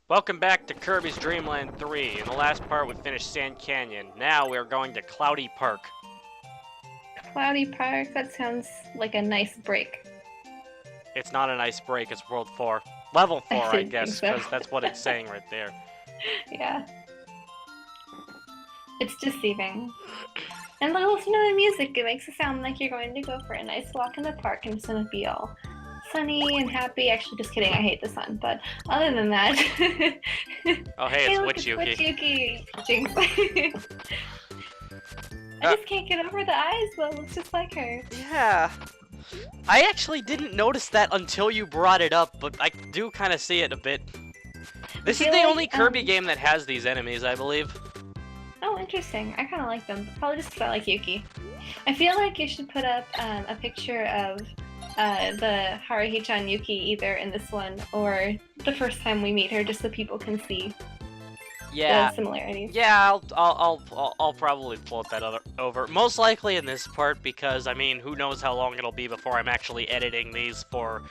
Welcome back to Kirby's Dreamland 3. In the last part, we finished Sand Canyon. Now we're going to Cloudy Park. Cloudy Park, that sounds like a nice break. It's not a nice break, it's World 4. Level 4, I didn't guess, think so. because that's what it's saying right there. Yeah. It's deceiving. And listen to the music, it makes it sound like you're going to go for a nice walk in the park and it's going to be all sunny and happy. Actually, just kidding, I hate the sun, but other than that... Oh hey, it's Witch Yuki. Witch Yuki. Jinx. I just can't get over the eyes though, looks just like her. Yeah. I actually didn't notice that until you brought it up, but I do kind of see it a bit. This is the only Kirby game that has these enemies, I believe. Oh, interesting. I kind of like them. Probably just because I like Yuki. I feel like you should put up a picture of the Haruhi-chan Yuki either in this one or the first time we meet her, just so people can see the similarities. Yeah, I'll probably float that over. Most likely in this part because, I mean, who knows how long it'll be before I'm actually editing these to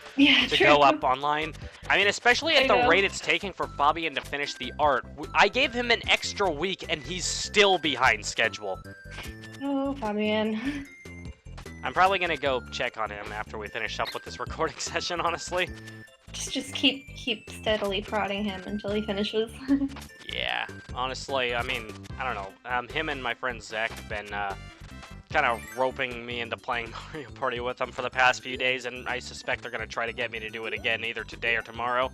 go up online. I mean, especially at the rate it's taking for Fabian to finish the art. I gave him an extra week and he's still behind schedule. Oh, Fabian. I'm probably gonna go check on him after we finish up with this recording session, honestly. Just keep steadily prodding him until he finishes. Yeah, honestly, I mean, I don't know. Him and my friend Zach have been kind of roping me into playing Mario Party with them for the past few days, and I suspect they're gonna try to get me to do it again either today or tomorrow.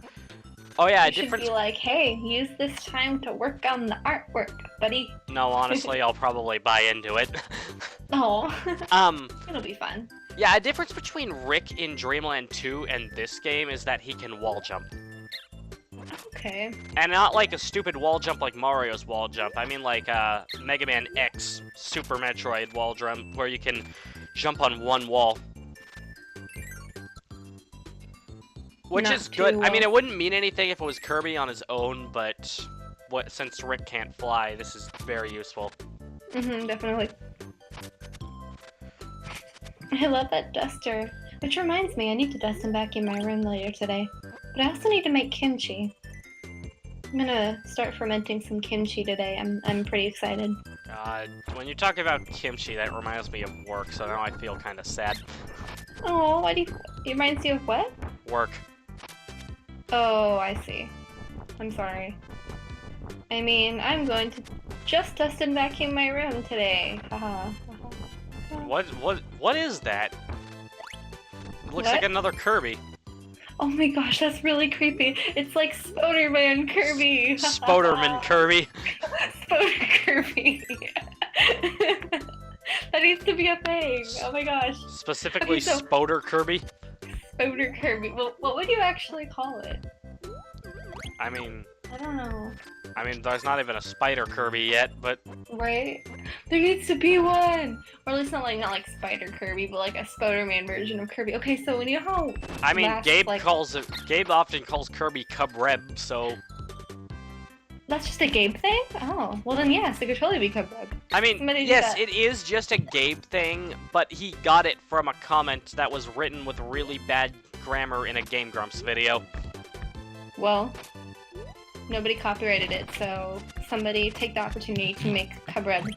Oh yeah, you should be like, hey, use this time to work on the artwork, buddy. No, honestly, I'll probably buy into it. Oh. It'll be fun. Yeah, a difference between Rick in Dreamland 2 and this game is that he can wall jump. Okay. And not like a stupid wall jump like Mario's wall jump. I mean like Mega Man X Super Metroid wall jump, where you can jump on one wall. Which is good. I mean, it wouldn't mean anything if it was Kirby on his own, but since Rick can't fly, this is very useful. Definitely. I love that duster. Which reminds me, I need to dust him back in my room later today. But I also need to make kimchi. I'm gonna start fermenting some kimchi today. I'm pretty excited. God, when you talk about kimchi, that reminds me of work, so now I feel kind of sad. Oh, it reminds you of what? Work. Oh, I see. I'm sorry. I mean, I'm going to just dust and vacuum my room today. Haha. What is that? It looks like another Kirby. Oh my gosh, that's really creepy. It's like Spoder-Man Kirby. Spoderman Kirby. Spoder-Kirby. That needs to be a thing. Oh my gosh. Specifically, okay, Spoder-Kirby. Spoder-Kirby. Well, what would you actually call it? I mean... I don't know. I mean, there's not even a Spider Kirby yet, but... Right? There needs to be one! Or at least not like Spider Kirby, but like a Spoder-Man version of Kirby. Okay, so you know how... I mean, Gabe often calls Kirby Cub Reb, so... That's just a Gabe thing? Oh, well then yes, it could totally be Cub Reb. I mean, yes, it is just a Gabe thing, but he got it from a comment that was written with really bad grammar in a Game Grumps video. Well... Nobody copyrighted it, so somebody take the opportunity to make Cub Reb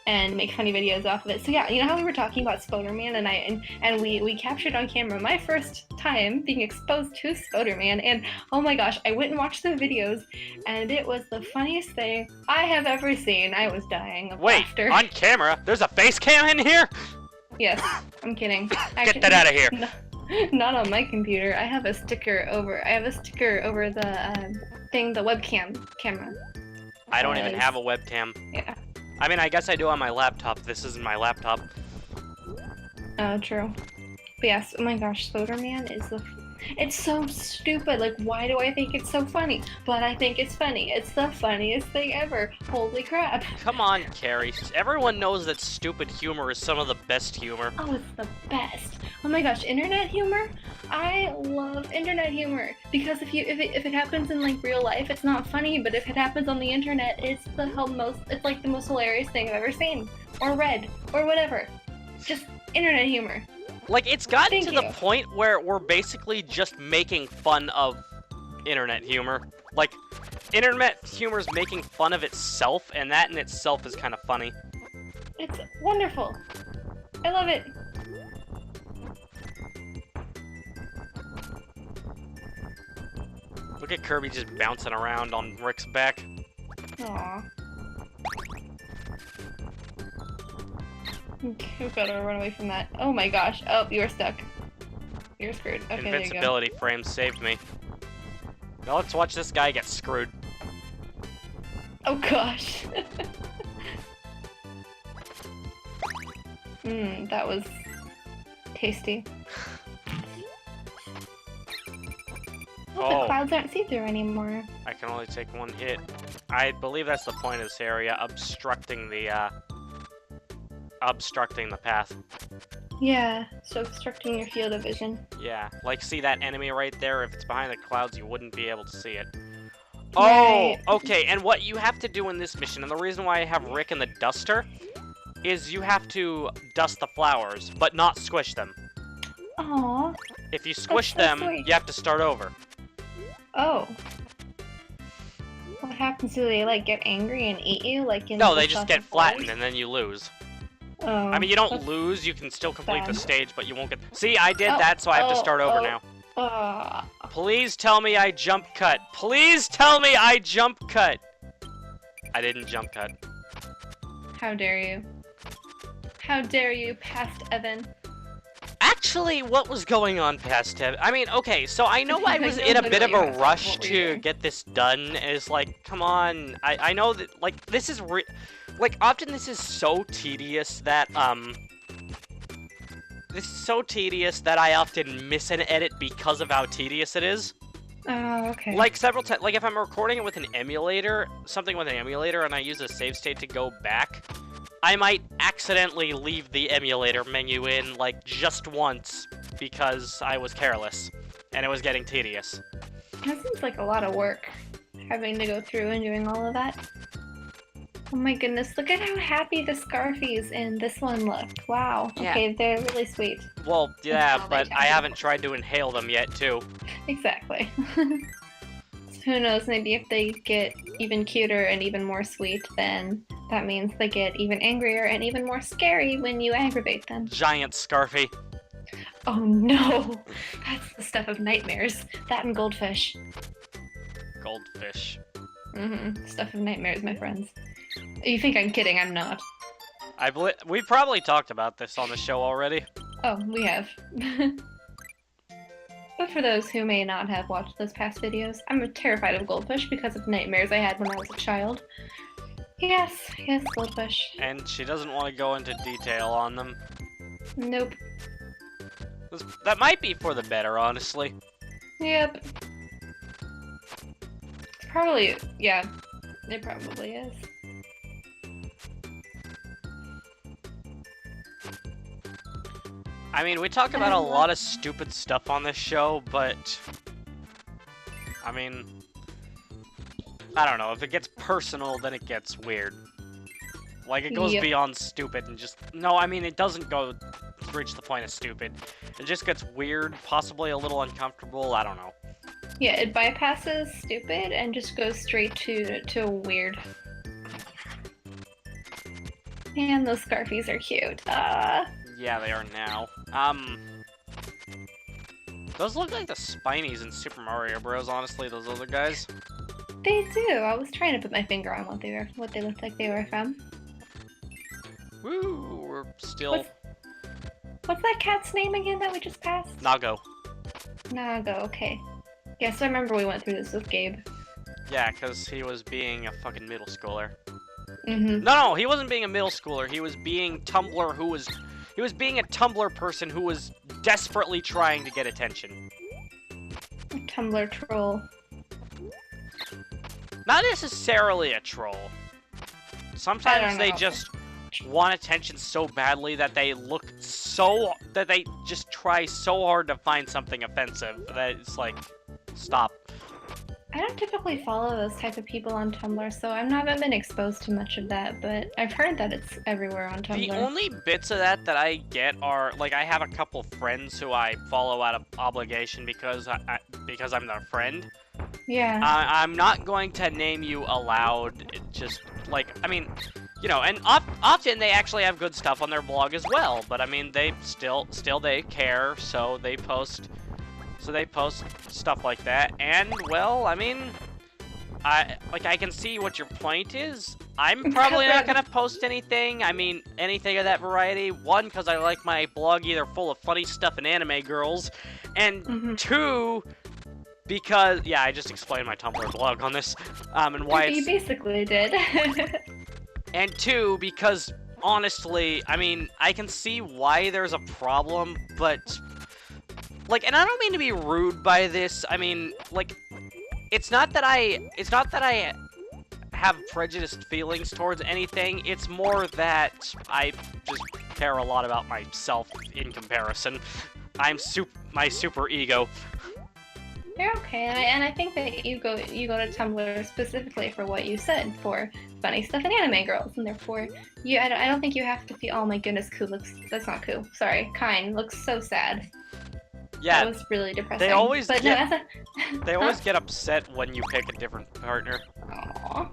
and make funny videos off of it. So yeah, you know how we were talking about Spoder-Man and we captured on camera my first time being exposed to Spoder-Man, and oh my gosh, I went and watched the videos and it was the funniest thing I have ever seen. I was dying of laughter. Wait, on camera? There's a face cam in here? Yes, I'm kidding. Get that out of here. No, not on my computer. I have a sticker over the thing, the webcam camera. I don't even have a webcam. Yeah. I mean, I guess I do on my laptop. This isn't my laptop. Oh, true. But yes, oh my gosh, Spoder-Man is it's so stupid. Like, why do I think it's so funny? But I think it's funny. It's the funniest thing ever. Holy crap. Come on, Kari. Everyone knows that stupid humor is some of the best humor. Oh, it's the best. Oh my gosh, internet humor? I love internet humor. Because if it happens in like real life, it's not funny, but if it happens on the internet, it's like the most hilarious thing I've ever seen. Or read. Or whatever. Just internet humor. Like, it's gotten to the point where we're basically just making fun of internet humor. Like, internet humor is making fun of itself, and that in itself is kind of funny. It's wonderful. I love it. Look at Kirby just bouncing around on Rick's back. Aww. We better run away from that. Oh my gosh. Oh, you are stuck. You're screwed. Okay, Invincibility frame saved me. Now let's watch this guy get screwed. Oh gosh. That was tasty. Oh, the clouds aren't see-through anymore. I can only take one hit. I believe that's the point of this area, obstructing the path. Yeah, so obstructing your field of vision. Yeah, like see that enemy right there? If it's behind the clouds, you wouldn't be able to see it. Right. Oh, okay, and what you have to do in this mission, and the reason why I have Rick in the duster, is you have to dust the flowers, but not squish them. Aww. If you squish That's so them, sweet. you have to start over. Oh. What happens? Do they, like, get angry and eat you? Like in No, the they just get flattened, and then you lose. Oh, I mean, you don't that's lose, you can still complete the bad. stage, but you won't get... See, I did that, so I have to start over now. Please tell me I jump cut. Please tell me I jump cut. I didn't jump cut. How dare you? How dare you, past Evan? Actually, what was going on past him? I mean, okay, so I know I was I in know a bit of literally a what rush we to were. get this done. It's like, come on. I know that, like, this is like, often this is so tedious that, this is so tedious that I often miss an edit because of how tedious it is. Oh, okay. Like, several times, like, if I'm recording it with an emulator, something with an emulator, and I use a save state to go back, I might accidentally leave the emulator menu in, like, just once, because I was careless, and it was getting tedious. That seems like a lot of work, having to go through and doing all of that. Oh my goodness, look at how happy the Scarfies in this one looked. Wow. Yeah. Okay, they're really sweet. Well, yeah, how but they I sound. haven't tried to inhale them yet, too. Exactly. So who knows, maybe if they get even cuter and even more sweet, then that means they get even angrier and even more scary when you aggravate them. Giant Scarfy. Oh no! That's the stuff of nightmares. That and goldfish. Goldfish. Stuff of nightmares, my friends. You think I'm kidding, I'm not. We probably talked about this on the show already. Oh, we have. But for those who may not have watched those past videos, I'm terrified of goldfish because of nightmares I had when I was a child. Yes, goldfish. And she doesn't want to go into detail on them. Nope. That might be for the better, honestly. Yep. It's probably, yeah, it probably is. I mean, we talk about a lot of stupid stuff on this show, but... I mean... I don't know, if it gets personal, then it gets weird. Like, it goes Yep. beyond stupid and just... No, I mean, it doesn't go... reach the point of stupid. It just gets weird, possibly a little uncomfortable, I don't know. Yeah, it bypasses stupid and just goes straight to weird. And those Scarfies are cute. Yeah, they are now. Those look like the Spinies in Super Mario Bros, honestly, those other guys. They do. I was trying to put my finger on what they looked like they were from. Woo, we're still... What's that cat's name again that we just passed? Nago. Nago, okay. Yeah, so I remember we went through this with Gabe. Yeah, because he was being a fucking middle schooler. Mm-hmm. No, he wasn't being a middle schooler. He was being Tumblr who was... He was being a Tumblr person who was desperately trying to get attention. Tumblr troll. Not necessarily a troll. Sometimes they know. just want attention so badly that they look so... that they just try so hard to find something offensive that it's like, stop. I don't typically follow those type of people on Tumblr, so I haven't been exposed to much of that, but I've heard that it's everywhere on Tumblr. The only bits of that I get are, like, I have a couple friends who I follow out of obligation because I'm their friend. Yeah. I'm not going to name you aloud. Just like, I mean, you know, and often they actually have good stuff on their blog as well. But I mean, they still they care, so they post stuff like that. And well, I mean, I can see what your point is. I'm probably not gonna post anything. I mean, anything of that variety. One, because I like my blog either full of funny stuff and anime girls, and two, because yeah, I just explained my Tumblr blog on this, and why You basically did. and two, because honestly, I mean, I can see why there's a problem, but like, and I don't mean to be rude by this. I mean, like, it's not that I have prejudiced feelings towards anything. It's more that I just care a lot about myself in comparison. My super ego. You're okay, and I think that you go to Tumblr specifically for what you said, for funny stuff and anime girls, and therefore I don't think you have to feel, oh my goodness, that's not cool. Sorry, Kind looks so sad. Yeah, that was really depressing. They always but get, no, they always get upset when you pick a different partner. Aww.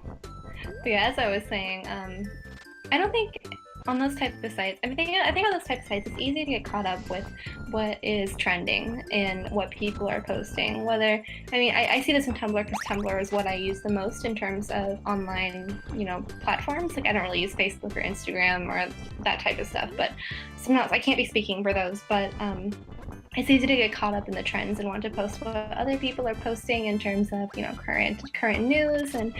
But yeah, as I was saying, I don't think on those types of sites, I think on those types of sites, it's easy to get caught up with what is trending and what people are posting. Whether, I mean, I see this in Tumblr because Tumblr is what I use the most in terms of online, you know, platforms. Like, I don't really use Facebook or Instagram or that type of stuff, but sometimes I can't be speaking for those, but it's easy to get caught up in the trends and want to post what other people are posting in terms of, you know, current news and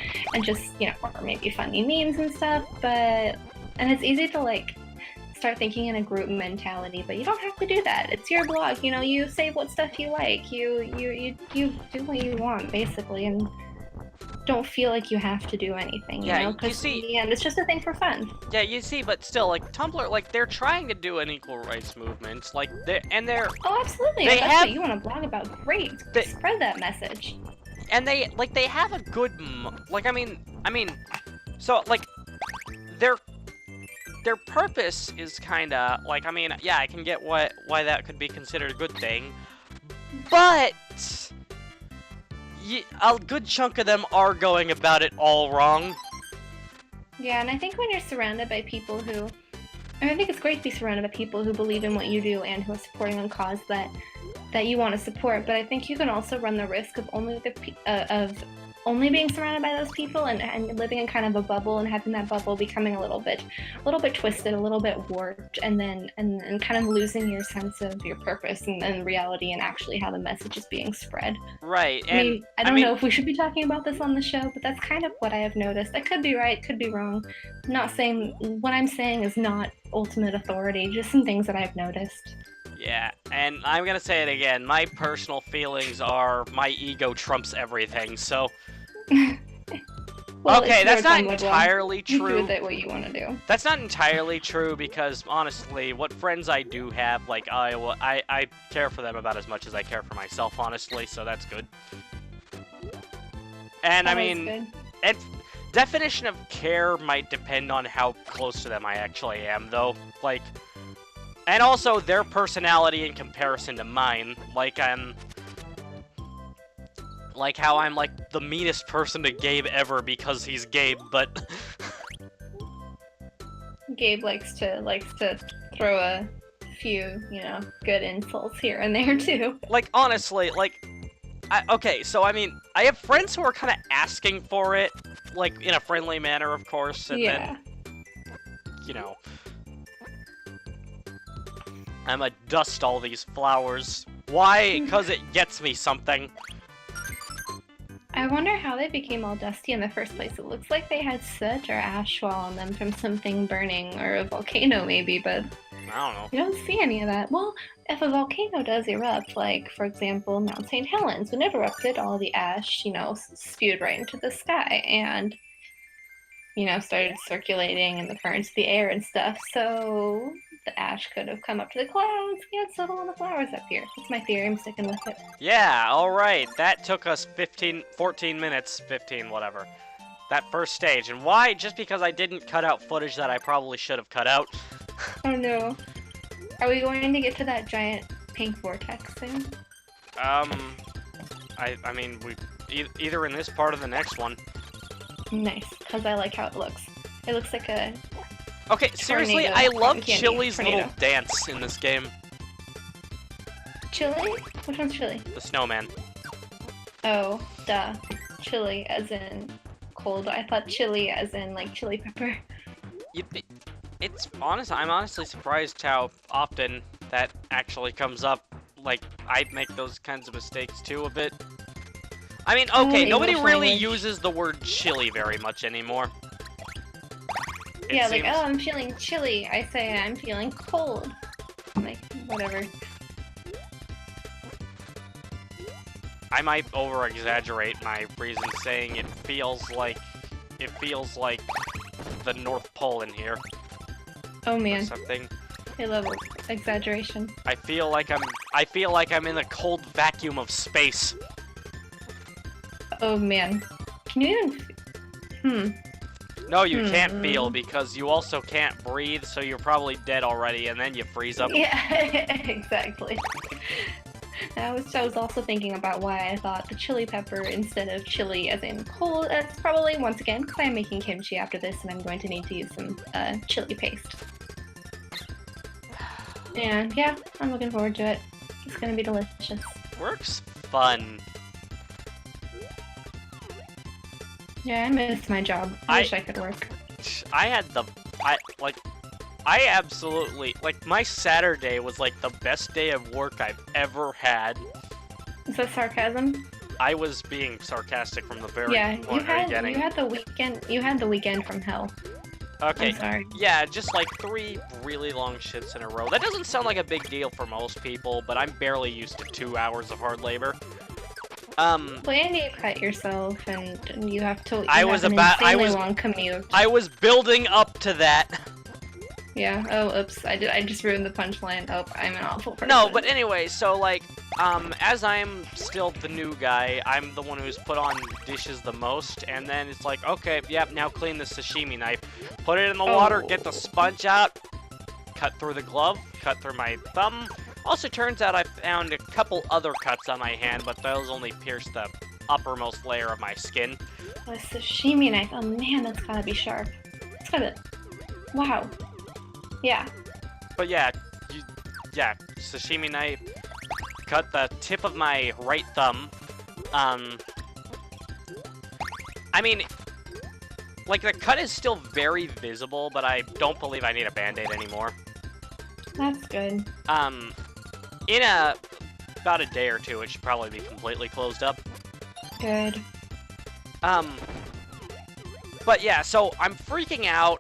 just, you know, or maybe funny memes and stuff. And it's easy to like start thinking in a group mentality, but you don't have to do that. It's your blog, you know. You say what stuff you like. You do what you want basically, and don't feel like you have to do anything. Yeah, you know, because see, in the end, it's just a thing for fun. Yeah, you see, but still, like Tumblr, like they're trying to do an equal rights movement, like they're Oh, absolutely. They if that's have, what you want to blog about. Great, spread that message. And they have a good, like I mean, so like their purpose is kind of like, I mean, yeah, I can get why that could be considered a good thing, but a good chunk of them are going about it all wrong. Yeah, and I think when you're surrounded by people who, I think it's great to be surrounded by people who believe in what you do and who are supporting a cause that you want to support. But I think you can also run the risk of only being surrounded by those people and living in kind of a bubble and having that bubble becoming a little bit twisted, a little bit warped, and then kind of losing your sense of your purpose and reality and actually how the message is being spread. Right. I don't know if we should be talking about this on the show, but that's kind of what I have noticed. I could be right, could be wrong. Not saying what I'm saying is not ultimate authority, just some things that I've noticed. Yeah, and I'm gonna say it again. My personal feelings are my ego trumps everything, so... Well, okay, that's not entirely true. You do with it what you want to do. That's not entirely true because, honestly, what friends I do have, like, I care for them about as much as I care for myself, honestly, so that's good. And, I mean... And definition of care might depend on how close to them I actually am, though. Like... And also their personality in comparison to mine. Like how I'm like the meanest person to Gabe ever because he's Gabe, but Gabe likes to throw a few, you know, good insults here and there too. Like honestly, like okay, so I mean, I have friends who are kind of asking for it, like in a friendly manner, of course, and then you know, I'ma dust all these flowers. Why? Because it gets me something. I wonder how they became all dusty in the first place. It looks like they had soot or ash fall on them from something burning, or a volcano maybe, but I don't know. You don't see any of that. Well, if a volcano does erupt, like, for example, Mount St. Helens, when it erupted, all the ash, you know, spewed right into the sky and, you know, started circulating in the currents of the air and stuff, so the ash could have come up to the clouds, yeah, settle on the flowers up here. That's my theory, I'm sticking with it. Yeah, alright, that took us 14 minutes, 15, whatever. That first stage, and why? Just because I didn't cut out footage that I probably should have cut out. Oh no. Are we going to get to that giant pink vortex thing? I I mean, either in this part or the next one. Nice, because I like how it looks. It looks like a... Okay, seriously, tornado, I love cotton candy Chili's tornado. little dance in this game. Chili? Which one's chili? The snowman. Oh, duh. Chili as in cold. I thought chili as in, like, chili pepper. I'm honestly surprised how often that actually comes up. Like, I make those kinds of mistakes too a bit. I mean, okay, nobody really uses the word chili very much anymore. Yeah, like, oh, I'm feeling chilly. I say I'm feeling cold. Like, whatever. I might over-exaggerate my reason saying it feels like the North Pole in here. Oh man. Or something. I love exaggeration. I feel like I'm in the cold vacuum of space. Oh man. Can you even... No, you can't feel because you also can't breathe, so you're probably dead already, and then you freeze up. Yeah, exactly. I was also thinking about why I thought the chili pepper instead of chili as in cold. That's probably, once again, because I'm making kimchi after this, and I'm going to need to use some chili paste. And yeah, I'm looking forward to it. It's gonna be delicious. Work's fun. Yeah, I miss my job. I wish I could work. I absolutely, like, my Saturday was like the best day of work I've ever had. Is that sarcasm? I was being sarcastic from the very beginning. You had the weekend from hell. Okay. I'm sorry. Yeah, just like 3 really long shifts in a row. That doesn't sound like a big deal for most people, but I'm barely used to 2 hours of hard labor. Well, and you cut yourself, and you have to. Long commute. I was building up to that. Yeah. Oh, oops. I just ruined the punchline. Oh, I'm an awful person. No, but anyway, so like, as I'm still the new guy, I'm the one who's put on dishes the most, and then it's like, okay, yep, now clean the sashimi knife, put it in the water, get the sponge out, cut through the glove, cut through my thumb. Also, turns out I found a couple other cuts on my hand, but those only pierced the uppermost layer of my skin. A sashimi knife. Oh man, that's gotta be sharp. It's gotta. Wow. Yeah. But yeah, sashimi knife. Cut the tip of my right thumb. I mean, like, the cut is still very visible, but I don't believe I need a band-aid anymore. That's good. In about a day or two, it should probably be completely closed up. Good. But yeah, so I'm freaking out.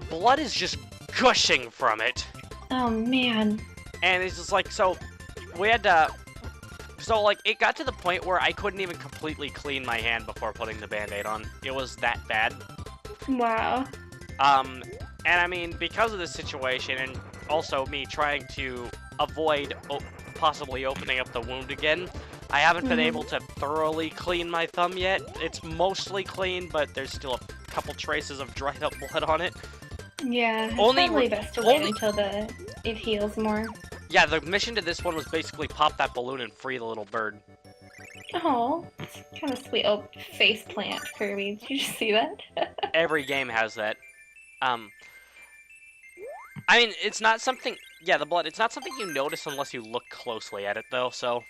Blood is just gushing from it. Oh, man. And it's just like, so, we had to... So, like, it got to the point where I couldn't even completely clean my hand before putting the Band-Aid on. It was that bad. Wow. And I mean, because of this situation, and also me trying to avoid possibly opening up the wound again, I haven't been able to thoroughly clean my thumb yet. It's mostly clean, but there's still a couple traces of dried up blood on it. Yeah, it's probably best to wait until it heals more. Yeah, the mission to this one was basically pop that balloon and free the little bird. Oh, it's kind of sweet. Oh, face plant, Kirby. Did you just see that? Every game has that. I mean, it's not something... Yeah, the blood, it's not something you notice unless you look closely at it, though, so...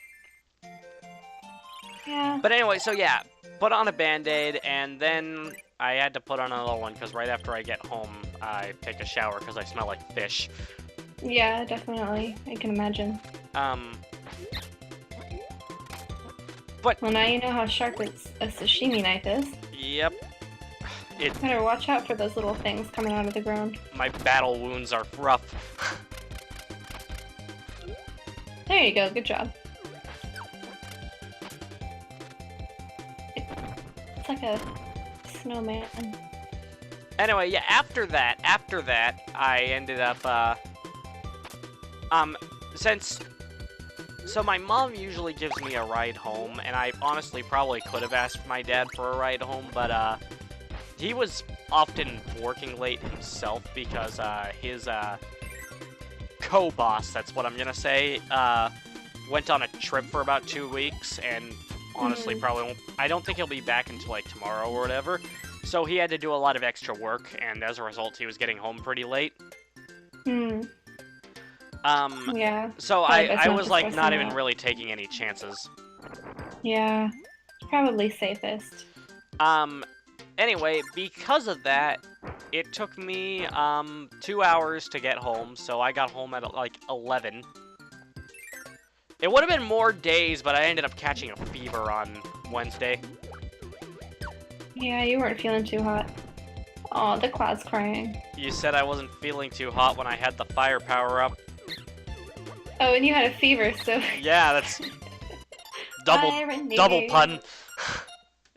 Yeah. But anyway, so yeah, put on a Band-Aid, and then I had to put on another one, because right after I get home, I take a shower, because I smell like fish. Yeah, definitely. I can imagine. But... Well, now you know how sharp a sashimi knife is. Yep. Better watch out for those little things coming out of the ground. My battle wounds are rough. There you go, good job. It's like a snowman. Anyway, yeah, after that, I ended up, so my mom usually gives me a ride home, and I honestly probably could have asked my dad for a ride home, but, he was often working late himself because, his, co-boss, that's what I'm gonna say, went on a trip for about 2 weeks, and honestly probably won't. I don't think he'll be back until like tomorrow or whatever. So he had to do a lot of extra work, and as a result, he was getting home pretty late. Yeah. So Probably best I not was to like stress not him even out. really taking any chances. Yeah. Probably safest. Anyway, because of that, it took me 2 hours to get home, so I got home at like 11. It would have been more days, but I ended up catching a fever on Wednesday. Yeah, you weren't feeling too hot. Oh, the cloud's crying. You said I wasn't feeling too hot when I had the firepower up. Oh, and you had a fever, so... Yeah, that's double pun.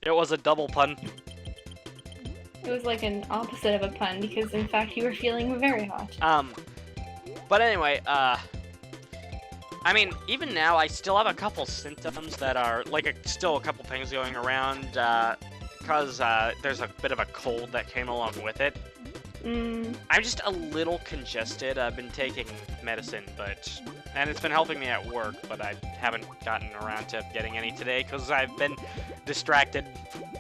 It was a double pun. It was like an opposite of a pun, because in fact you were feeling very hot. But anyway, I mean, even now I still have a couple symptoms that are, like, still a couple things going around, because there's a bit of a cold that came along with it. I'm just a little congested. I've been taking medicine, and it's been helping me at work, but I haven't gotten around to getting any today because I've been distracted.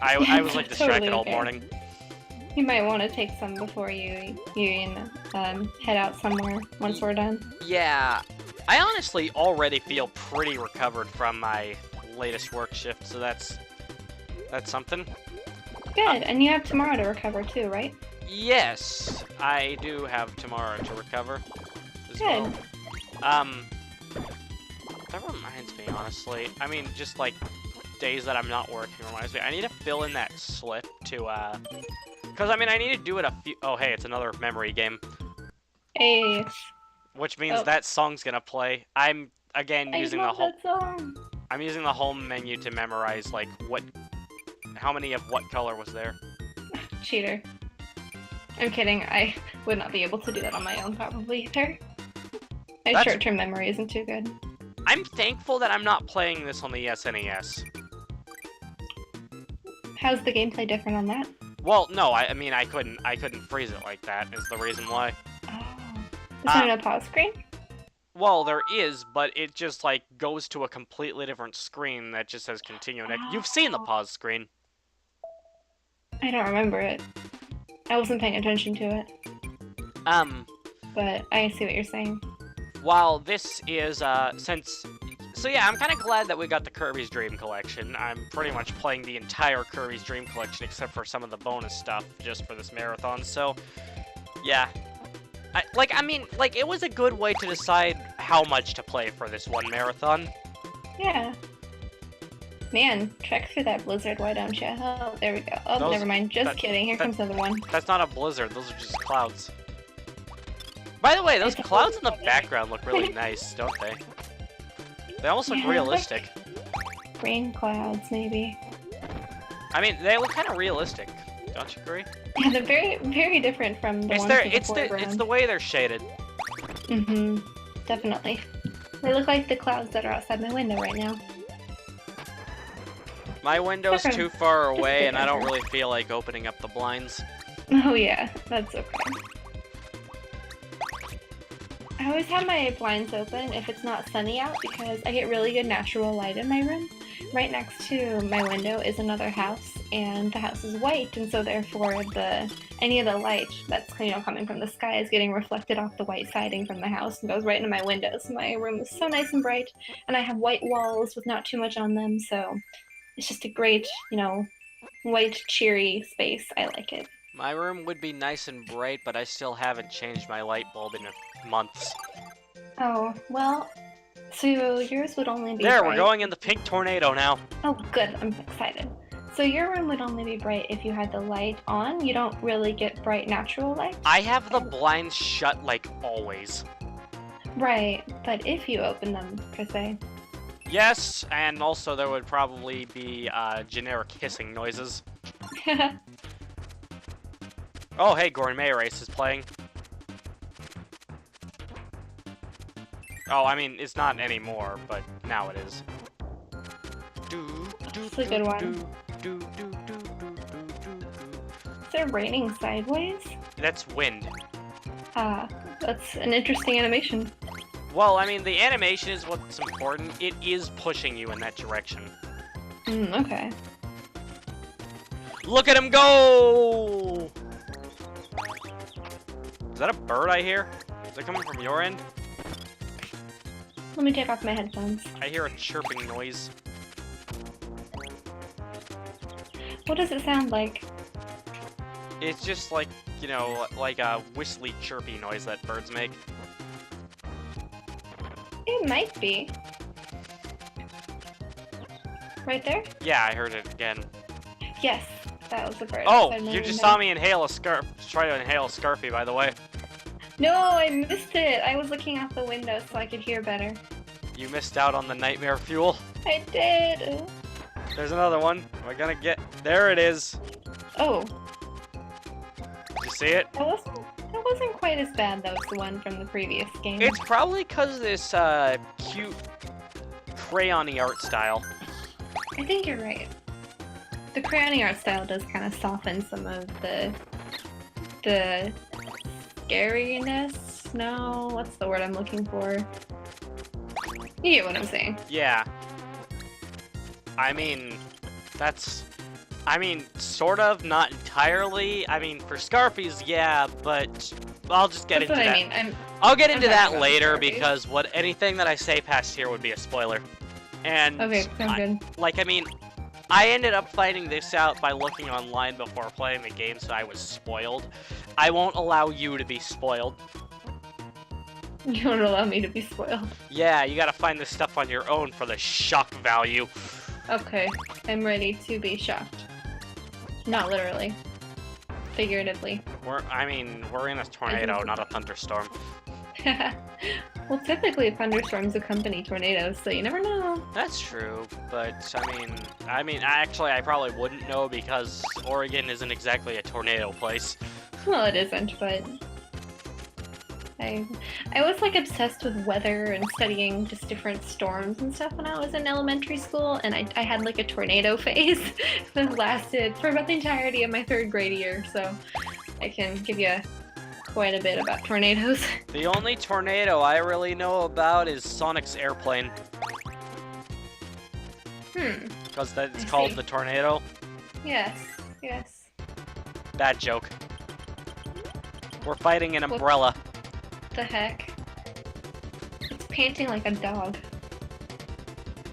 I was like distracted Totally all okay. morning. You might want to take some before you head out somewhere once we're done. Yeah, I honestly already feel pretty recovered from my latest work shift, so that's something. Good, and you have tomorrow to recover too, right? Yes, I do have tomorrow to recover as Good. well. That reminds me, honestly. I mean, just like days that I'm not working reminds me. I need to fill in that slip to, because I mean, I need to do it a few. Oh, hey, it's another memory game. Hey, Which means that song's gonna play. I'm again using the whole. that song. I'm using the home menu to memorize like how many of what color was there. Cheater. I'm kidding. I would not be able to do that on my own, probably either. My short-term memory isn't too good. I'm thankful that I'm not playing this on the SNES. How's the gameplay different on that? Well, no, I mean I couldn't freeze it like that. Is the reason why. Oh. Is there no pause screen? Well, there is, but it just like goes to a completely different screen that just says continue next. You've seen the pause screen. I don't remember it. I wasn't paying attention to it. But I see what you're saying. While this is, So yeah, I'm kind of glad that we got the Kirby's Dream Collection. I'm pretty much playing the entire Kirby's Dream Collection except for some of the bonus stuff just for this marathon, so... Yeah. I mean, it was a good way to decide how much to play for this one marathon. Yeah. Man, trek through that blizzard, why don't you? Oh, there we go. Oh, never mind. Just kidding. Here comes another one. That's not a blizzard. Those are just clouds. By the way, those clouds in the background look really nice, don't they? They almost look realistic. Like rain clouds, maybe. I mean, they look kind of realistic. Don't you agree? Yeah, they're very, very different from the ones in the foreground. It's the way they're shaded. Mm-hmm. Definitely. They look like the clouds that are outside my window right now. My window's too far away, and I don't really feel like opening up the blinds. Oh yeah, that's okay. I always have my blinds open if it's not sunny out because I get really good natural light in my room. Right next to my window is another house, and the house is white, and so therefore any of the light that's coming from the sky is getting reflected off the white siding from the house and goes right into my window. So my room is so nice and bright, and I have white walls with not too much on them, so it's just a great, white, cheery space. I like it. My room would be nice and bright, but I still haven't changed my light bulb in months. Oh, well, so yours would only be There, bright. we're going in the pink tornado now. Oh, good. I'm excited. So your room would only be bright if you had the light on? You don't really get bright natural light? I have the blinds shut, always. Right, but if you open them, per se. Yes, and also there would probably be, generic hissing noises. Oh, hey, Gourmet Race is playing. Oh, I mean, it's not anymore, but now it is. It's a good one. Is it raining sideways? That's wind. Ah, that's an interesting animation. Well, I mean, the animation is what's important. It is pushing you in that direction. Okay. Look at him go! Is that a bird I hear? Is it coming from your end? Let me take off my headphones. I hear a chirping noise. What does it sound like? It's just like, you know, like a whistly chirpy noise that birds make. It might be. Right there? Yeah, I heard it again. Yes, that was a bird. Oh, you just saw me inhale a try to inhale a Scarfy, by the way. No, I missed it. I was looking out the window so I could hear better. You missed out on the nightmare fuel. I did. There's another one. Am I gonna get... There it is. Oh. Did you see it? That wasn't quite as bad though as the one from the previous game. It's probably because of this cute crayon-y art style. I think you're right. The crayon art style does kind of soften some of the scariness. No, what's the word I'm looking for? You get what I'm saying. Yeah. I mean, sort of, not entirely. I mean, for Scarfies, yeah, but I'll just get into that. That's what I mean. I'll get into that later because anything that I say past here would be a spoiler. And okay, sounds good. I ended up finding this out by looking online before playing the game, so I was spoiled. I won't allow you to be spoiled. You won't allow me to be spoiled. Yeah, you gotta find this stuff on your own for the shock value. Okay, I'm ready to be shocked. Not literally. Figuratively. We're in a tornado, not a thunderstorm. Well, typically thunderstorms accompany tornadoes, so you never know. That's true, but actually I probably wouldn't know because Oregon isn't exactly a tornado place. Well, it isn't, but I was like obsessed with weather and studying just different storms and stuff when I was in elementary school, and I had like a tornado phase that lasted for about the entirety of my 3rd grade year, so I can give you quite a bit about tornadoes. The only tornado I really know about is Sonic's airplane. Because it's called the tornado. Yes, yes. Bad joke. We're fighting an umbrella. What the heck? It's panting like a dog.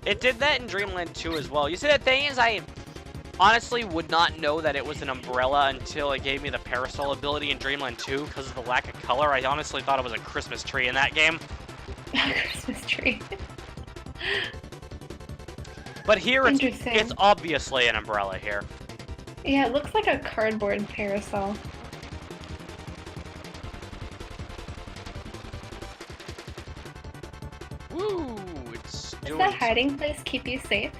It did that in Dreamland 2 as well. You see, the thing is, I honestly would not know that it was an umbrella until it gave me the parasol ability in Dreamland 2 because of the lack of color. I honestly thought it was a Christmas tree in that game. Christmas tree. But here it's obviously an umbrella here. Yeah, it looks like a cardboard parasol. Woo! It's Does that hiding place keep you safe?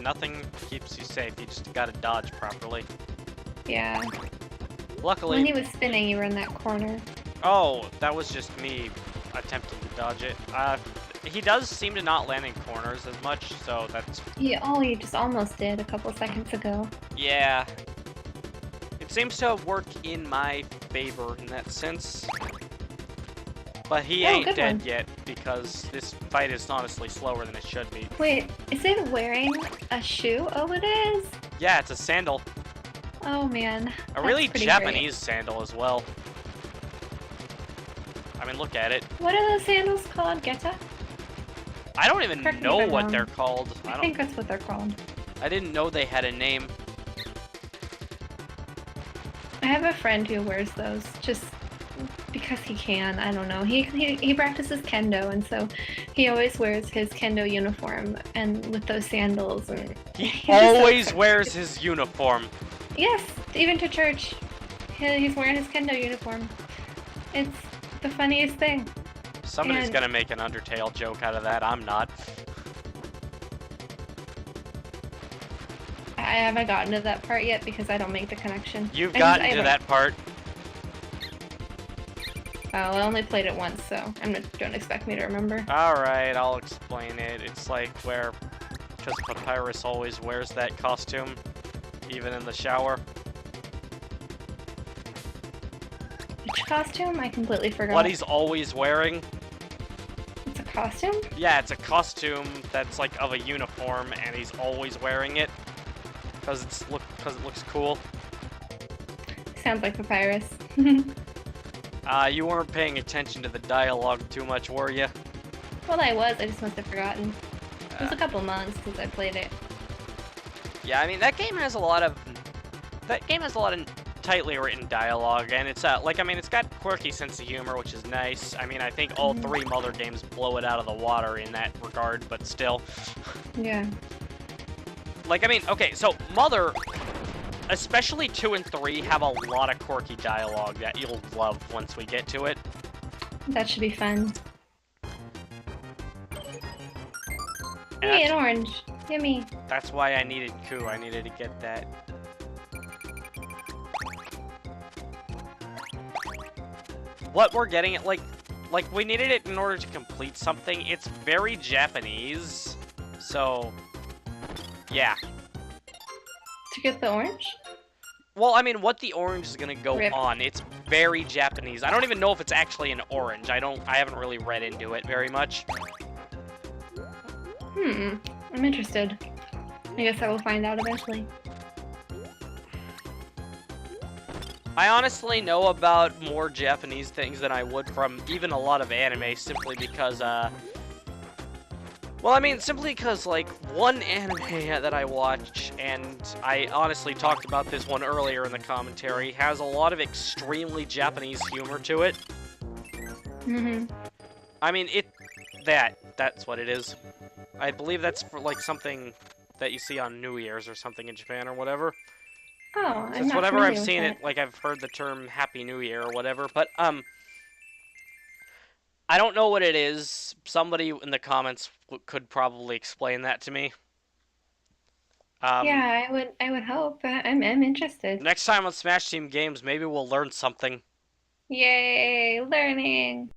Nothing keeps you safe. You just gotta dodge properly. Yeah. Luckily... When he was spinning, you were in that corner. Oh, that was just me attempting to dodge it. He does seem to not land in corners as much, so that's... Yeah, you just almost did a couple seconds ago. Yeah. It seems to have worked in my favor in that sense. But he ain't dead yet, because this fight is honestly slower than it should be. Wait, is it wearing a shoe? Oh, it is! Yeah, it's a sandal. Oh, man. A really Japanese sandal as well. I mean, look at it. What are those sandals called? Geta? I don't even know what they're called. I think that's what they're called. I didn't know they had a name. I have a friend who wears those, just because he can. I don't know. He practices kendo, and so he always wears his kendo uniform and with those sandals. And he always wears his uniform. Yes, even to church. He's wearing his kendo uniform. It's the funniest thing. Somebody's gonna make an Undertale joke out of that. I'm not. I haven't gotten to that part yet because I don't make the connection. You've gotten to that part. Oh, I only played it once, so don't expect me to remember. Alright, I'll explain it. It's like because Papyrus always wears that costume, even in the shower. Which costume? I completely forgot. What he's always wearing. It's a costume? Yeah, it's a costume that's like of a uniform, and he's always wearing it because it looks cool. Sounds like Papyrus. You weren't paying attention to the dialogue too much, were you? Well, I was. I just must have forgotten. It was a couple months since I played it. Yeah, I mean that game has a lot of tightly written dialogue, and it's it's got quirky sense of humor, which is nice. I mean, I think all three Mother games blow it out of the water in that regard, but still. Yeah. Like, I mean, okay, so Mother, especially 2 and 3, have a lot of quirky dialogue that you'll love once we get to it. That should be fun. Hey, an orange. Yummy. That's why I needed Ku. I needed to get that. What we're getting at, like we needed it in order to complete something. It's very Japanese, so yeah. To get the orange? Well, I mean, what the orange is gonna go on, it's very Japanese. I don't even know if it's actually an orange. I haven't really read into it very much. I'm interested. I guess I will find out eventually. I honestly know about more Japanese things than I would from even a lot of anime, simply because, like, one anime that I watch, and I honestly talked about this one earlier in the commentary, has a lot of extremely Japanese humor to it. I mean, that's what it is. I believe that's for, like, something that you see on New Year's or something in Japan or whatever. Oh, Since whenever I've seen it, like, I've heard the term Happy New Year or whatever, but, I don't know what it is. Somebody in the comments could probably explain that to me. Yeah, I would hope. I'm interested. Next time on Smash Team Games, maybe we'll learn something. Yay, learning!